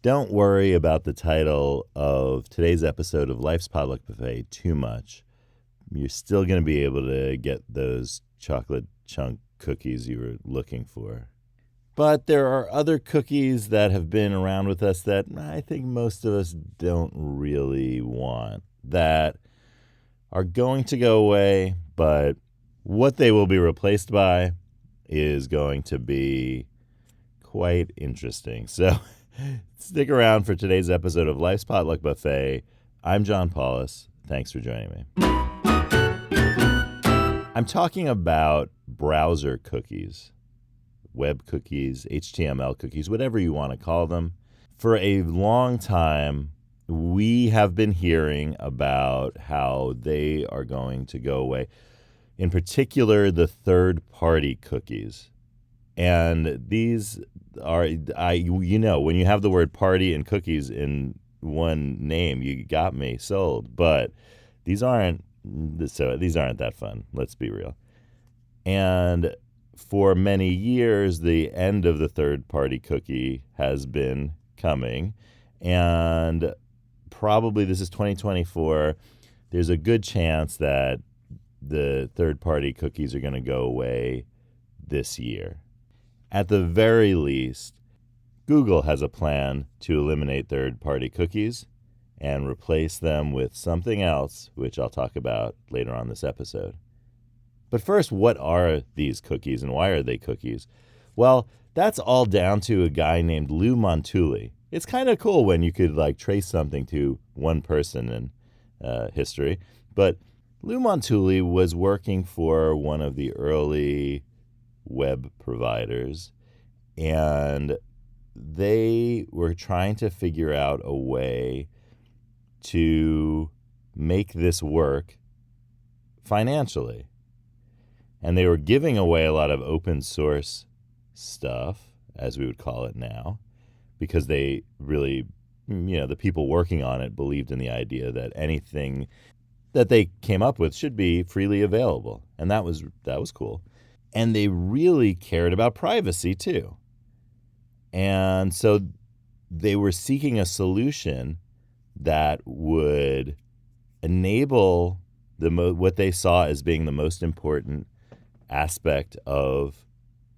Don't worry about the title of today's episode of Life's Potluck Buffet too much. You're still going to be able to get those chocolate chunk cookies you were looking for. But there are other cookies that have been around with us that I think most of us don't really want, that are going to go away, but what they will be replaced by is going to be quite interesting. So stick around for today's episode of Life's Potluck Buffet. I'm John Paulus. Thanks for joining me. I'm talking about browser cookies, web cookies, HTML cookies, whatever you want to call them. For a long time, we have been hearing about how they are going to go away. In particular, the third-party cookies. And these are, when you have the word party and cookies in one name, you got me sold. But these aren't that fun. Let's be real. And for many years, the end of the third-party cookie has been coming. And probably this is 2024. There's a good chance that the third-party cookies are going to go away this year. At the very least, Google has a plan to eliminate third-party cookies and replace them with something else, which I'll talk about later on this episode. But first, what are these cookies and why are they cookies? Well, that's all down to a guy named Lou Montulli. It's kind of cool when you could trace something to one person in history. But Lou Montulli was working for one of the early web providers, and they were trying to figure out a way to make this work financially. And they were giving away a lot of open source stuff, as we would call it now, because they really, the people working on it believed in the idea that anything that they came up with should be freely available. And that was cool. And they really cared about privacy too. And so they were seeking a solution that would enable what they saw as being the most important aspect of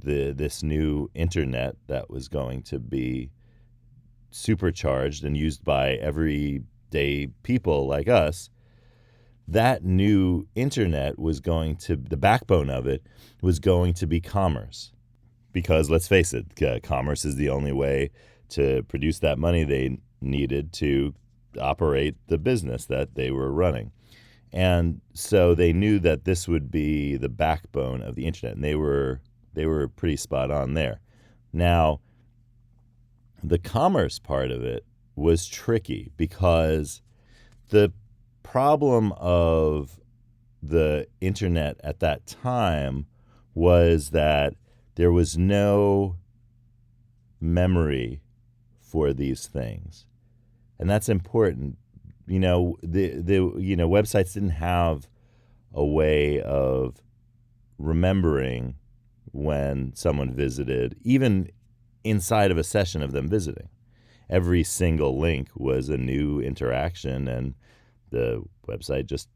this new internet that was going to be supercharged and used by everyday people like us. That new internet the backbone of it was going to be commerce. Because let's face it, commerce is the only way to produce that money they needed to operate the business that they were running. And so they knew that this would be the backbone of the internet, and they were pretty spot on there. Now, the commerce part of it was tricky because the problem of the internet at that time was that there was no memory for these things. And that's important. Websites didn't have a way of remembering when someone visited, even inside of a session of them visiting. Every single link was a new interaction, and the website just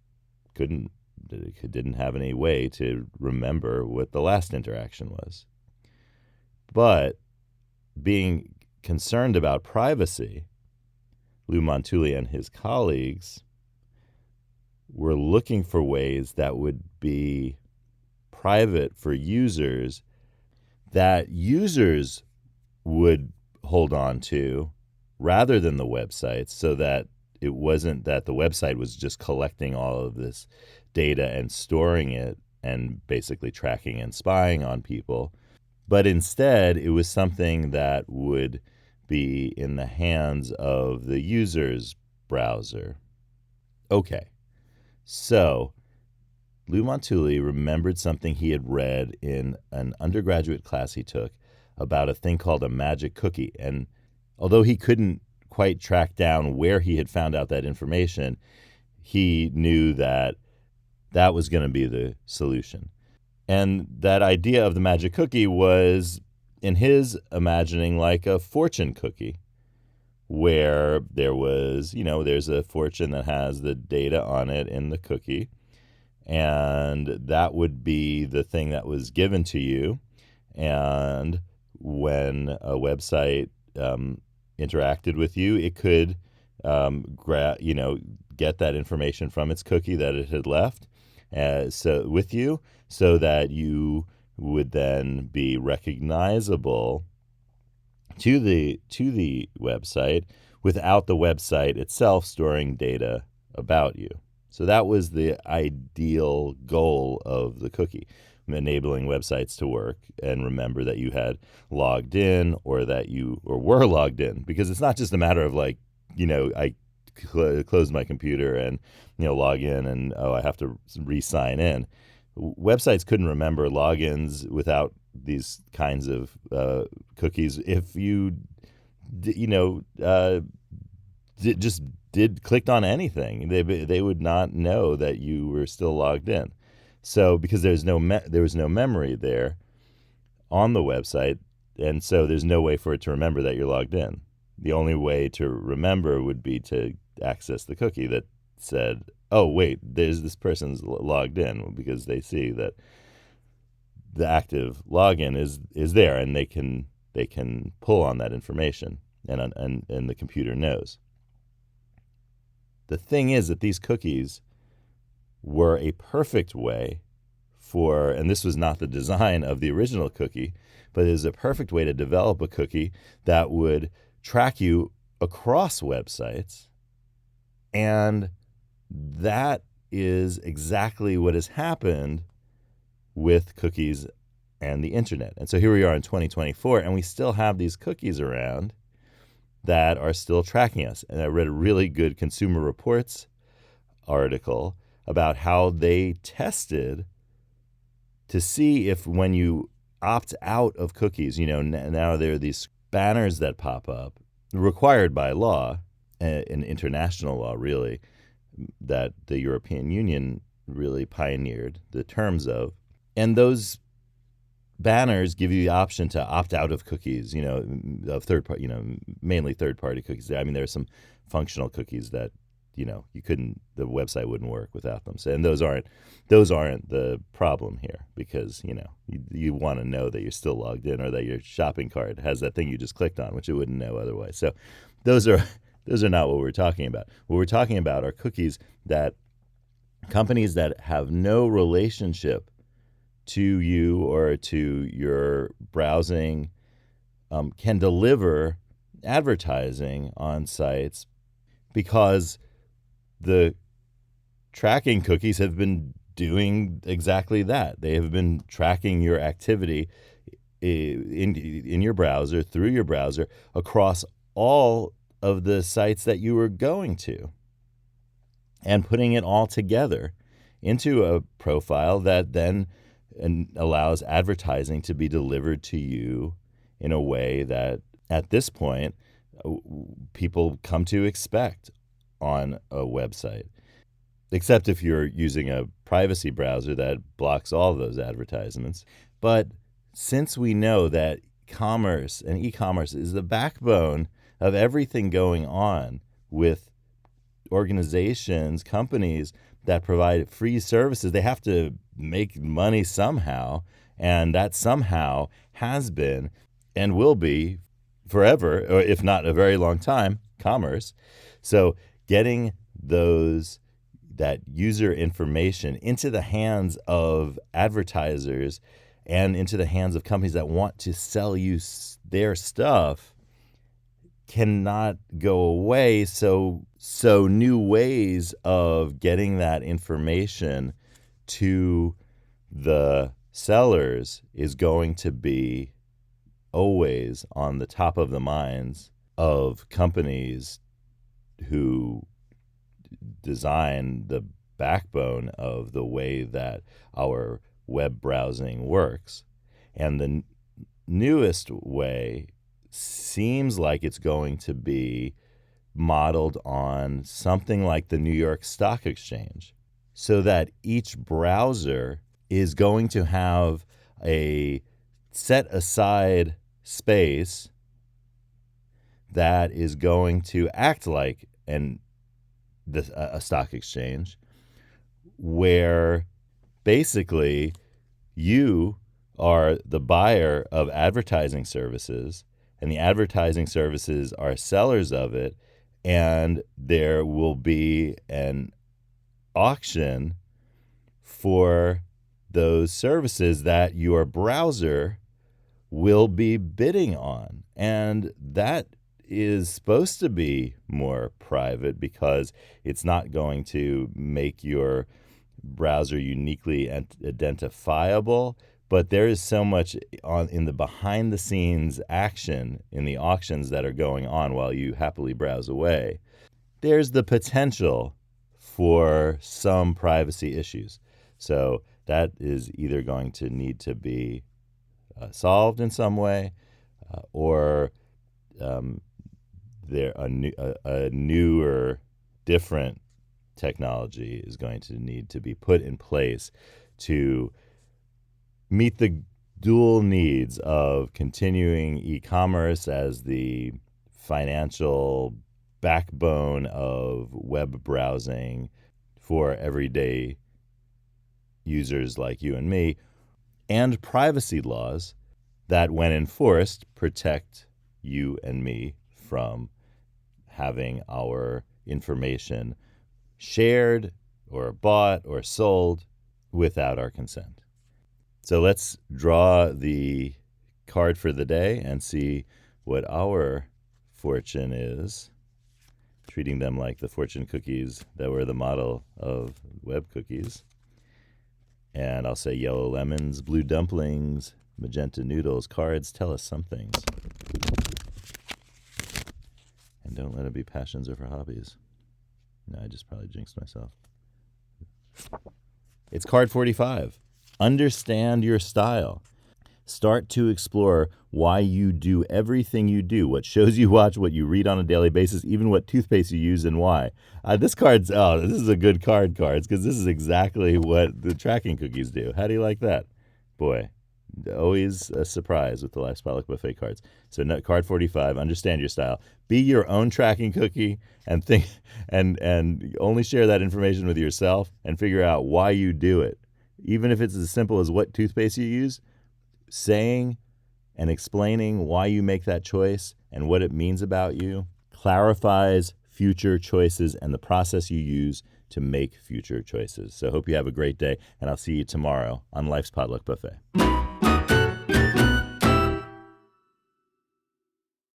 didn't have any way to remember what the last interaction was. But being concerned about privacy, Lou Montulli and his colleagues were looking for ways that would be private for users, that users would hold on to rather than the websites, so that it wasn't that the website was just collecting all of this data and storing it and basically tracking and spying on people. But instead, it was something that would be in the hands of the user's browser. Okay, so Lou Montulli remembered something he had read in an undergraduate class he took about a thing called a magic cookie. And although he couldn't quite track down where he had found out that information, he knew that that was going to be the solution. And that idea of the magic cookie was, in his imagining, like a fortune cookie, where there was, there's a fortune that has the data on it in the cookie, and that would be the thing that was given to you. And when a website interacted with you, it could get that information from its cookie that it had left so with you, so that you would then be recognizable to the website without the website itself storing data about you. So that was the ideal goal of the cookie, enabling websites to work and remember that you had logged in or were logged in, because it's not just a matter of I close my computer and log in and I have to re-sign in. Websites couldn't remember logins without these kinds of cookies. If you clicked on anything, they would not know that you were still logged in. So because there was no memory there on the website, and so there's no way for it to remember that you're logged in. The only way to remember would be to access the cookie that said, oh, wait, this person's logged in, because they see that the active login is there, and they can pull on that information, and the computer knows. The thing is that these cookies were a perfect way and this was not the design of the original cookie, but it is a perfect way to develop a cookie that would track you across websites. And that is exactly what has happened with cookies and the internet. And so here we are in 2024, and we still have these cookies around that are still tracking us. And I read a really good Consumer Reports article about how they tested to see if, when you opt out of cookies, now there are these banners that pop up, required by law, an international law really, that the European Union really pioneered the terms of. And those banners give you the option to opt out of cookies, of third party, mainly third party cookies. I mean, there are some functional cookies that, the website wouldn't work without them. So, and those aren't the problem here, because, you want to know that you're still logged in, or that your shopping cart has that thing you just clicked on, which it wouldn't know otherwise. So those are not what we're talking about. What we're talking about are cookies that companies that have no relationship to you or to your browsing can deliver advertising on sites, because the tracking cookies have been doing exactly that. They have been tracking your activity in your browser, through your browser, across all of the sites that you were going to, and putting it all together into a profile that then allows advertising to be delivered to you in a way that, at this point, people come to expect on a website, except if you're using a privacy browser that blocks all of those advertisements. But since we know that commerce and e-commerce is the backbone of everything going on with organizations, companies that provide free services, they have to make money somehow, and that somehow has been and will be forever, or if not a very long time, commerce. So getting that user information into the hands of advertisers and into the hands of companies that want to sell you their stuff cannot go away. So new ways of getting that information to the sellers is going to be always on the top of the minds of companies who design the backbone of the way that our web browsing works. And the newest way seems like it's going to be modeled on something like the New York Stock Exchange, so that each browser is going to have a set aside space that is going to act like a stock exchange, where basically you are the buyer of advertising services, and the advertising services are sellers of it, and there will be an auction for those services that your browser will be bidding on. And that is supposed to be more private because it's not going to make your browser uniquely identifiable. But there is so much in the behind the scenes action in the auctions that are going on while you happily browse away. There's the potential for some privacy issues. So that is either going to need to be solved in some way, or a newer, different technology is going to need to be put in place to meet the dual needs of continuing e-commerce as the financial backbone of web browsing for everyday users like you and me, and privacy laws that, when enforced, protect you and me from having our information shared or bought or sold without our consent. So let's draw the card for the day and see what our fortune is, treating them like the fortune cookies that were the model of web cookies. And I'll say yellow lemons, blue dumplings, magenta noodles. Cards tell us some things. And don't let it be passions over hobbies. No, I just probably jinxed myself. It's card 45. Understand your style. Start to explore why you do everything you do, what shows you watch, what you read on a daily basis, even what toothpaste you use and why. This is a good card, cards, because this is exactly what the tracking cookies do. How do you like that? Boy, always a surprise with the Life's Potluck Buffet cards. So card 45, understand your style. Be your own tracking cookie and think and only share that information with yourself and figure out why you do it. Even if it's as simple as what toothpaste you use, saying and explaining why you make that choice and what it means about you clarifies future choices and the process you use to make future choices. So I hope you have a great day, and I'll see you tomorrow on Life's Potluck Buffet.